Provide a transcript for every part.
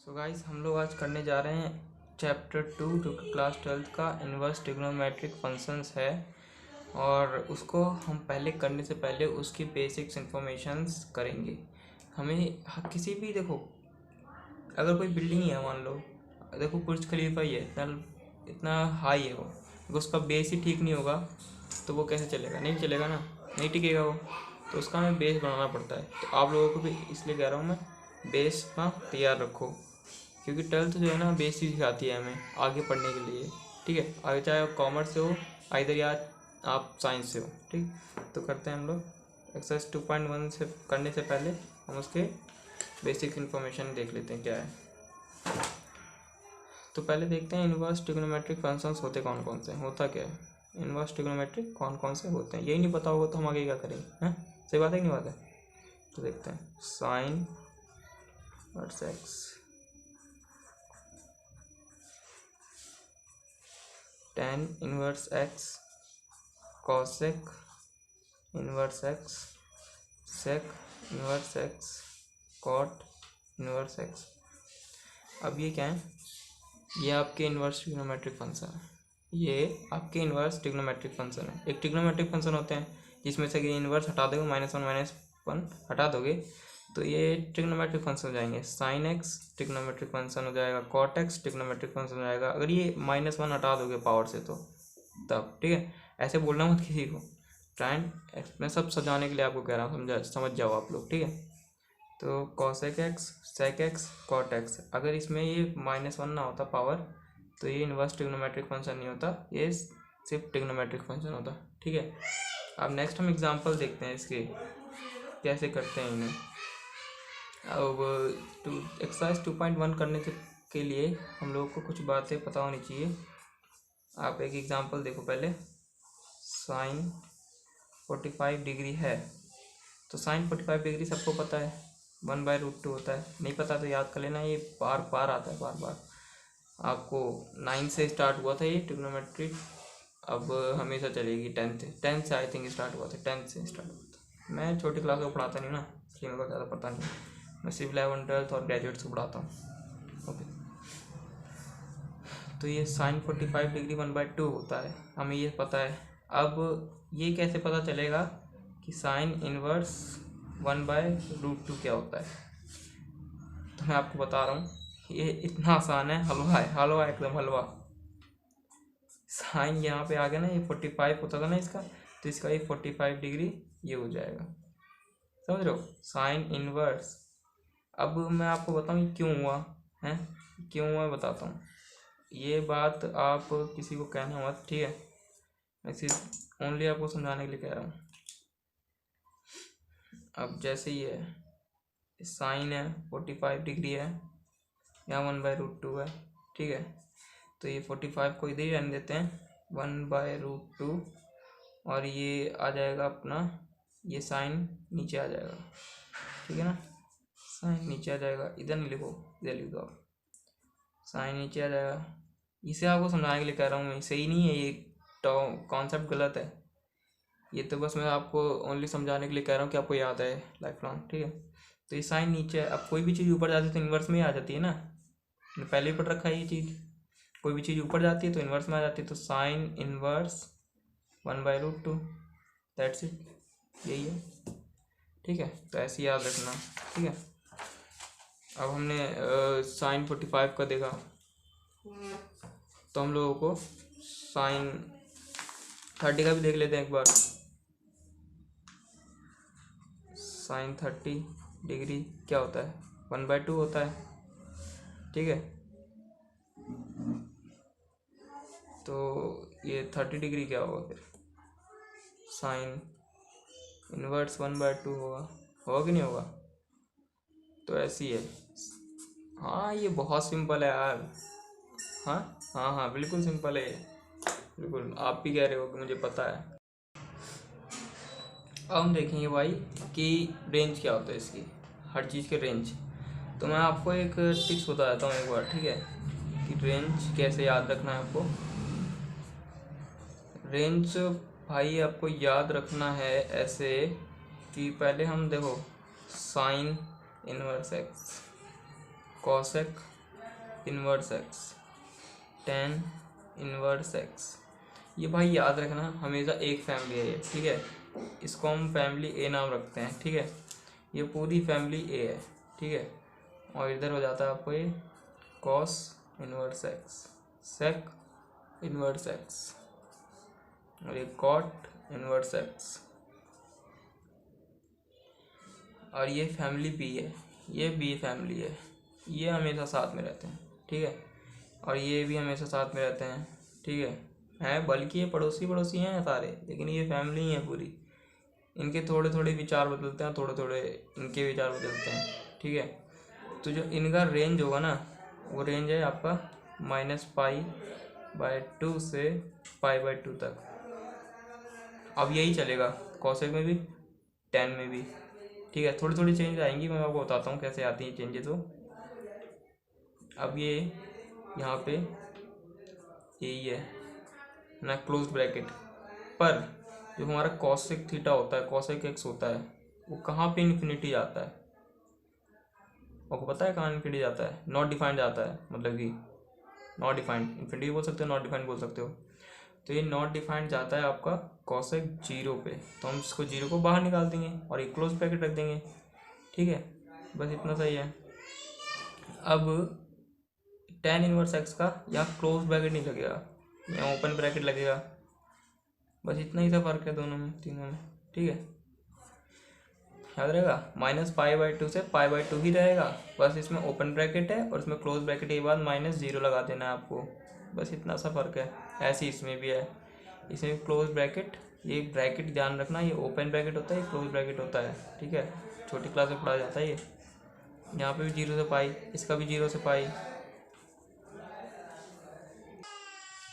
So guys हम लोग आज करने जा रहे हैं चैप्टर 2 जो कि क्लास 12th का इन्वर्स ट्रिग्नोमेट्रिक फंक्शंस है। और उसको हम पहले करने से पहले उसकी बेसिक्स इन्फॉर्मेशंस करेंगे। हमें किसी भी देखो, अगर कोई बिल्डिंग ही है, मान लो देखो बुर्ज खलीफा ही है, इतना हाई है वो, अगर उसका बेस ही ठीक नहीं होगा तो वो कैसे चलेगा? नहीं चलेगा ना, नहीं टिकेगा वो। तो उसका हमें बेस बनाना पड़ता है। तो आप लोगों को भी इसलिए कह रहा हूँ मैं, बेस ना तैयार रखो, क्योंकि 12th जो है ना बेस ही सिखाती है हमें आगे पढ़ने के लिए। ठीक है, आगे चाहे आप कॉमर्स से हो इधर या आप साइंस से हो। ठीक, तो करते हैं हम लोग एक्सरसाइज 2.1 से करने से पहले हम उसके बेसिक इन्फॉर्मेशन देख लेते हैं क्या है। तो पहले देखते हैं इन्वर्स ट्रिग्नोमेट्रिक फंक्शंस होते कौन कौन से, होता क्या है इन्वर्स ट्रिग्नोमेट्रिक, कौन कौन से होते हैं। यही नहीं पता होगा तो हम आगे क्या करेंगे, हैं? सही बात है कि नहीं बात है? तो देखते हैं sine inverse x, tan inverse x, cosec inverse x, sec inverse x, cot inverse x. अब ये क्या है? ये आपके इन्वर्स ट्रिग्नोमेट्रिक फंक्शन है। ये आपके इन्वर्स ट्रिग्नोमेट्रिक फंक्शन है। एक ट्रिग्नोमेट्रिक फंक्शन होते हैं जिसमें से इन्वर्स हटा दोगे, -1 हटा दोगे तो ये ट्रिग्नोमेट्रिक फंक्शन हो जाएंगे। साइन एक्स ट्रिग्नोमेट्रिक फंक्शन हो जाएगा, कॉट एक्स ट्रिग्नोमेट्रिक फंक्शन हो जाएगा, अगर ये -1 हटा दोगे पावर से तो तब। ठीक है, ऐसे बोलना मत किसी को। ट्राइन मैं सब समझाने के लिए आपको कह रहा हूँ, समझ जाओ आप लोग। ठीक है, तो cosec x, sec x, cot x, अगर इसमें ये -1 ना होता पावर तो ये इन्वर्स ट्रिग्नोमेट्रिक फंक्शन नहीं होता, ये सिर्फ ट्रिग्नोमेट्रिक फंक्शन होता। ठीक है, अब नेक्स्ट हम एग्जांपल देखते हैं इसके कैसे करते हैं इन्हें। अब एक्सरसाइज 2.1 करने के लिए हम लोगों को कुछ बातें पता होनी चाहिए। आप एक एग्जांपल देखो पहले। साइन 45 डिग्री है, तो साइन 45 डिग्री सबको पता है 1/√2 होता है। नहीं पता तो याद कर लेना, ये बार बार आता है, बार बार। आपको 9 से स्टार्ट हुआ था ये ट्रिग्नोमेट्री, अब हमेशा चलेगी 10th से आई थिंक स्टार्ट हुआ था, 10th से स्टार्ट हुआ था। मैं छोटी क्लास को पढ़ाता नहीं ना, इसलिए मेरे को ज़्यादा पता नहीं। मैं सिर्फ 11th 12th और ग्रेजुएट्स को पढ़ाता हूँ। ओके, तो ये साइन 45 डिग्री 1/2 होता है, हमें ये पता है। अब ये कैसे पता चलेगा कि साइन इनवर्स 1/√2 क्या होता है? तो मैं आपको बता रहा हूँ, ये इतना आसान है, हलवा है, हलवा एकदम हलवा। साइन यहाँ पे आ गया ना, ये 45 होता था ना इसका, तो इसका ये 45 डिग्री ये हो जाएगा। समझ रहे हो? Sine inverse. अब मैं आपको बताऊँ क्यों हुआ है, क्यों हुआ बताता हूँ। ये बात आप किसी को कहना मत, ठीक है? मैं सिर्फ ओनली आपको समझाने के लिए कह रहा हूँ। अब जैसे ये है, साइन है 45 डिग्री है, यहाँ 1/√2 है। ठीक है, तो ये 45 को इधर ही रहने देते हैं, 1/√2, और ये आ जाएगा अपना, ये साइन नीचे आ जाएगा। ठीक है ना, साइन नीचे आ जाएगा, इधर नहीं लिखो, इधर लिख दो आप, साइन नीचे आ जाएगा। इसे आपको समझाने के लिए कह रहा हूँ मैं, सही नहीं है ये, कॉन्सेप्ट गलत है ये, तो बस मैं आपको ओनली समझाने के लिए कह रहा हूँ कि आपको याद है लाइफ लॉन्ग। ठीक है, तो ये साइन नीचे है। अब कोई भी चीज़ ऊपर जाती है तो इन्वर्स में ही आ जाती है ना, मैंने पहले ही पढ़ रखा है ये चीज़। कोई भी चीज़ ऊपर जाती है तो इन्वर्स में आ जाती है, तो साइन इन्वर्स 1/√2, दैट्स इट, यही है। ठीक है, तो ऐसे याद रखना। ठीक है, अब हमने साइन 45 का देखा, तो हम लोगों को साइन 30 का भी देख लेते हैं एक बार। साइन 30 डिग्री क्या होता है? 1/2 होता है। ठीक है, तो ये 30 डिग्री क्या होगा फिर? साइन इनवर्स 1/2 होगा कि नहीं होगा? तो ऐसी है। हाँ, ये बहुत सिंपल है यार। हाँ हाँ हाँ, बिल्कुल सिंपल है, बिल्कुल आप भी कह रहे हो कि मुझे पता है। अब हम देखेंगे भाई कि रेंज क्या होता है इसकी, हर चीज़ के रेंज। तो मैं आपको एक टिप्स बता देता हूँ एक बार, ठीक है, कि रेंज कैसे याद रखना है आपको। रेंज भाई आपको याद रखना है ऐसे कि पहले हम देखो sine inverse x, cosec inverse x, tan inverse x. ये भाई याद रखना हमेशा एक फैमिली है ये, ठीक है। इसको हम फैमिली ए नाम रखते हैं, ठीक है। ये पूरी फैमिली ए है, ठीक है। और इधर हो जाता है आपको ये cos inverse x, sec inverse x, और ये कॉट इनवर्स एक्स। और ये फैमिली बी है, ये बी फैमिली है, ये हमेशा साथ में रहते हैं, ठीक है। और ये भी हमेशा साथ में रहते हैं, ठीक है बल्कि ये पड़ोसी पड़ोसी हैं सारे, लेकिन ये फैमिली है पूरी। इनके थोड़े थोड़े विचार बदलते हैं, थोड़े थोड़े इनके विचार बदलते हैं, ठीक है। तो जो इनका रेंज होगा ना, वो रेंज है आपका -π/2 से π/2 तक। अब यही चलेगा कॉसेक में भी, tan में भी, ठीक है। थोड़ी थोड़ी चेंज आएंगी, मैं आपको बताता हूँ कैसे आती हैं चेंजेस। तो अब ये यहाँ पे यही है ना, क्लोज ब्रैकेट पर जो हमारा कॉसेक थीटा होता है, कॉसेक एक्स होता है, वो कहाँ पे इन्फिनिटी जाता है? आपको पता है कहाँ इन्फिनिटी जाता है? नॉट डिफाइंड जाता है, मतलब कि नॉट डिफाइंड, इन्फिनिटी बोल सकते हो, नॉट डिफाइंड बोल सकते हो। तो ये नॉट डिफाइंड जाता है आपका कॉसेक 0 पे, तो हम इसको 0 को बाहर निकाल देंगे और एक क्लोज ब्रैकेट रख देंगे, ठीक है। बस इतना सही है। अब tan इनवर्स एक्स का यहाँ क्लोज ब्रैकेट नहीं लगेगा, यहाँ ओपन ब्रैकेट लगेगा। बस इतना ही सा फर्क है दोनों में, तीनों में, ठीक है। याद रहेगा -π/2 से π/2 ही रहेगा, बस इसमें ओपन ब्रैकेट है और इसमें क्लोज ब्रैकेट के बाद -0 लगा देना है आपको, बस इतना सा फर्क है। ऐसे इसमें भी है, इसमें क्लोज ब्रैकेट, ये ब्रैकेट ध्यान रखना, ये ओपन ब्रैकेट होता है, ये क्लोज ब्रैकेट होता है, ठीक है। छोटी क्लास में पढ़ा जाता है ये। यहाँ पे भी 0 से पाई, इसका भी 0 से पाई,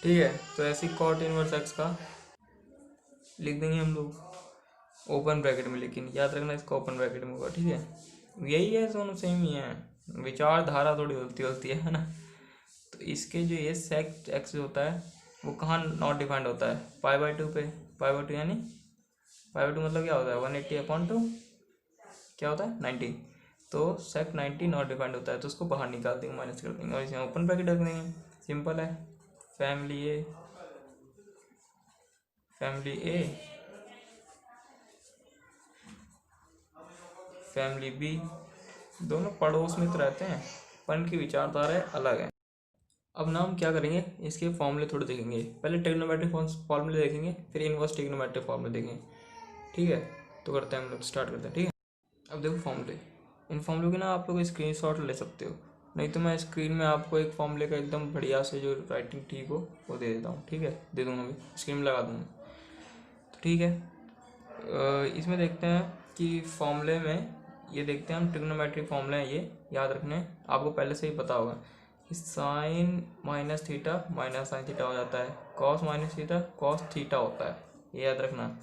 ठीक है। तो ऐसे कॉट इनवर्स एक्स का लिख देंगे हम लोग ओपन ब्रैकेट में, लेकिन याद रखना इसका ओपन ब्रैकेट में होगा, ठीक है। यही है, दोनों सेम ही है, विचारधारा थोड़ी होती है ना। तो इसके जो ये सेक एक्स होता है वो कहाँ नॉट डिफाइंड होता है? π/2 पे, π/2 यानी π/2 मतलब क्या होता है? 180/2 क्या होता है? 90। तो सेक 90 नॉट डिफाइंड होता है, तो उसको बाहर निकाल देंगे, माइनस कर देंगे और इसमें ओपन ब्रैकेट रख देंगे। सिंपल है। फैमिली ए, फैमिली ए, फैमिली बी, दोनों पड़ोस में तो रहते हैं पर इनकी विचारधाराएं अलग हैं। अब ना हम क्या करेंगे, इसके फॉर्मूले थोड़े देखेंगे। पहले ट्रिग्नोमेट्रिक फॉर्मूले देखेंगे, फिर इनवर्स ट्रिग्नोमेट्रिक फॉर्मूले देखेंगे, ठीक है। तो करते हैं हम लोग, स्टार्ट करते हैं, ठीक है। अब देखो फॉर्मूले, इन फॉर्मूले के ना आप लोग स्क्रीनशॉट ले सकते हो, नहीं तो मैं स्क्रीन में आपको एक फॉर्मूले का एकदम बढ़िया से जो राइटिंग ठीक हो वो दे देता हूँ, ठीक है। दे दूँगा, मैं स्क्रीन में लगा दूँगा, तो ठीक है। इसमें देखते हैं कि फॉर्मूले में ये देखते हैं हम, ट्रिग्नोमेट्रिक फॉर्मूले हैं ये, याद रखने आपको पहले से ही पता होगा कि sine minus theta minus sine theta हो जाता है, cos minus theta cos theta होता है, ये याद रखना।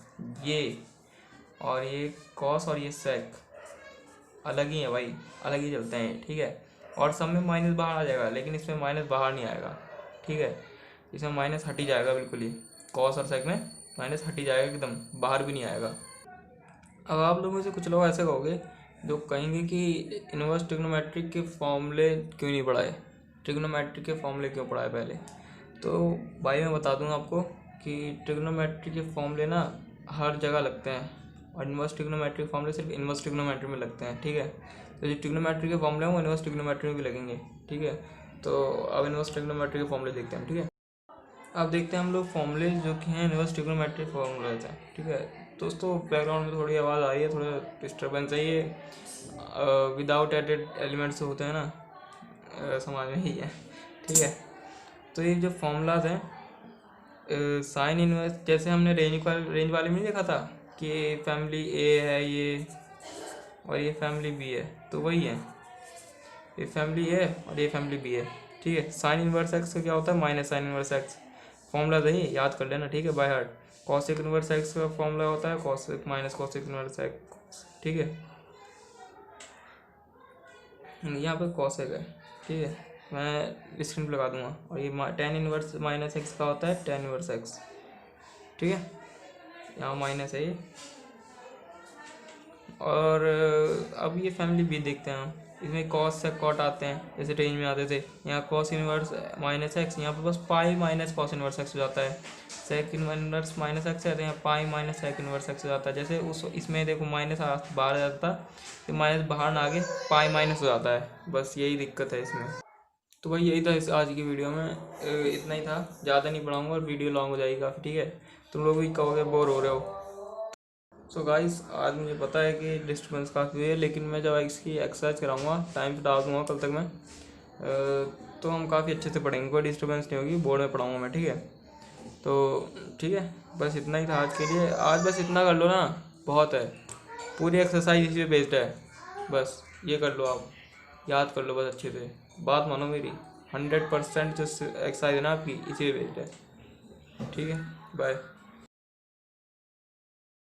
ये और ये कॉस और ये सेक अलग ही है भाई, अलग ही चलते हैं, ठीक है। और सब में माइनस बाहर आ जाएगा, लेकिन इसमें माइनस बाहर नहीं आएगा, ठीक है। इसमें माइनस हट ही जाएगा बिल्कुल ही, कॉस और सेक में माइनस हट ही जाएगा एकदम, बाहर भी नहीं आएगा। अब आप लोगों में से कुछ लोग ऐसे कहोगे जो कहेंगे कि इनवर्स ट्रिग्नोमेट्रिक के फॉर्मूले क्यों नहीं पढ़ाए, ट्रिग्नोमेट्रिक के फॉर्मूले क्यों पढ़ाए पहले। तो भाई मैं बता दूंगा आपको कि ट्रिग्नोमेट्रिक के फॉर्मूले ना हर जगह लगते हैं, और इनवर्स ट्रिग्नोमेट्रिक फॉर्मूले सिर्फ इनवर्स ट्रिग्नोमेट्री में लगते हैं, ठीक है। तो जो ट्रिग्नोमेट्री के फॉर्मूले हैं वो इनवर्स ट्रिग्नोमेट्री में भी लगेंगे, ठीक है। तो अब इनवर्स ट्रिग्नोमेट्री के फॉर्मूले देखते हैं, ठीक है। अब देखते हैं हम लोग फॉर्मूले जो कि हैं इनवर्स ट्रिग्नोमेट्रिक फॉर्मूले होते हैं, ठीक है। दोस्तों बैकग्राउंड में थोड़ी आवाज़ आ रही है, थोड़ा डिस्टर्बेंस है, ये विदाउट एडेड एलिमेंट्स होते हैं ना, समझ में ही है, ठीक है। तो ये जो फॉर्मूलाज हैं साइन इनवर्स, जैसे हमने रेंज वाले में नहीं देखा था कि फैमिली ए है ये और ये फैमिली बी है, तो वही है, ये फैमिली ए और ये फैमिली बी है, ठीक है। साइन इनवर्स एक्स का क्या होता है? Minus sine inverse x, formula सही याद कर लेना, ठीक है, by heart. Cosec inverse x का फॉर्मूला होता है cosec minus cosec inverse x, ठीक है। यहाँ पे कॉसेक है, ठीक है, मैं स्क्रीन पर लगा दूंगा। और ये tan इनवर्स माइनस एक्स का होता है tan इनवर्स एक्स, ठीक है, यहाँ माइनस है ये। और अब ये फैमिली बी देखते हैं हम, इसमें कॉस सेक कॉट आते हैं जैसे रेंज में आते थे। यहाँ कॉस इनवर्स माइनस एक्स, यहाँ पर बस pi minus cos inverse x हो जाता है। सेक इनवर्स माइनस एक्स है तो यहाँ pi minus sec inverse x हो जाता है। जैसे उस इसमें देखो माइनस बाहर आ जाता तो माइनस बाहर ना आगे पाई माइनस हो जाता है, बस यही दिक्कत है इसमें। तो भाई यही था इस आज की वीडियो में, इतना ही था, ज़्यादा नहीं पढ़ाऊँगा और वीडियो लॉन्ग हो जाएगी काफ़ी, ठीक है। तुम लोग भी कहोगे बोर हो रहे हो। सो गाइस आज मुझे पता है कि डिस्टर्बेंस काफ़ी हुई है, लेकिन मैं जब इसकी एक्सरसाइज कराऊंगा टाइम पे डाल दूंगा कल तक मैं, तो हम काफ़ी अच्छे से पढ़ेंगे, कोई डिस्टर्बेंस नहीं होगी, बोर्ड में पढ़ाऊंगा मैं, ठीक है। तो ठीक है, बस इतना ही था आज के लिए। आज बस इतना कर लो ना, बहुत है, पूरी एक्सरसाइज इसी पे बेस्ड है, बस ये कर लो आप, याद कर लो बस अच्छे से, बात मानो मेरी। 100% जो एक्सरसाइज है ना आपकी इसी पे बेस्ड है, ठीक है। बाय।